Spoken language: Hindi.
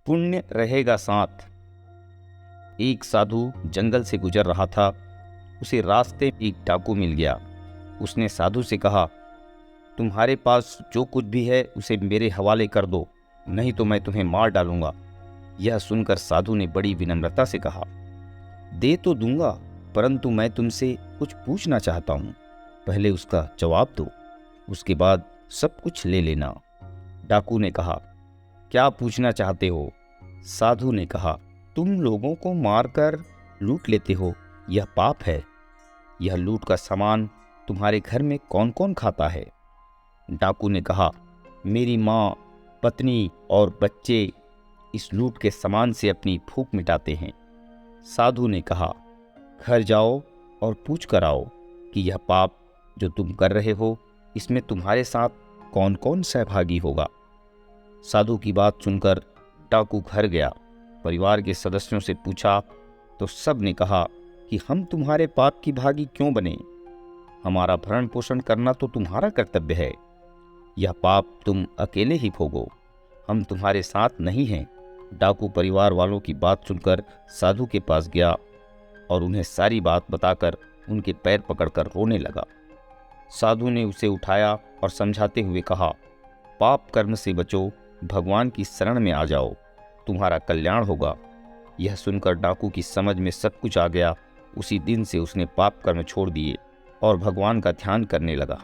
पुण्य रहेगा साथ। एक साधु जंगल से गुजर रहा था। उसे रास्ते में एक डाकू मिल गया। उसने साधु से कहा, तुम्हारे पास जो कुछ भी है उसे मेरे हवाले कर दो, नहीं तो मैं तुम्हें मार डालूंगा। यह सुनकर साधु ने बड़ी विनम्रता से कहा, दे तो दूंगा, परंतु मैं तुमसे कुछ पूछना चाहता हूँ। पहले उसका जवाब दो, उसके बाद सब कुछ ले लेना। डाकू ने कहा, क्या पूछना चाहते हो? साधु ने कहा, तुम लोगों को मारकर लूट लेते हो, यह पाप है। यह लूट का सामान तुम्हारे घर में कौन कौन खाता है? डाकू ने कहा, मेरी माँ, पत्नी और बच्चे इस लूट के सामान से अपनी भूख मिटाते हैं। साधु ने कहा, घर जाओ और पूछ कर आओ कि यह पाप जो तुम कर रहे हो, इसमें तुम्हारे साथ कौन कौन सहभागी होगा। साधु की बात सुनकर डाकू घर गया। परिवार के सदस्यों से पूछा तो सब ने कहा कि हम तुम्हारे पाप की भागी क्यों बने? हमारा भरण पोषण करना तो तुम्हारा कर्तव्य है। यह पाप तुम अकेले ही भोगो, हम तुम्हारे साथ नहीं हैं। डाकू परिवार वालों की बात सुनकर साधु के पास गया और उन्हें सारी बात बताकर उनके पैर पकड़कर रोने लगा। साधु ने उसे उठाया और समझाते हुए कहा, पाप कर्म से बचो, भगवान की शरण में आ जाओ, तुम्हारा कल्याण होगा। यह सुनकर डाकू की समझ में सब कुछ आ गया। उसी दिन से उसने पाप कर्म छोड़ दिए और भगवान का ध्यान करने लगा।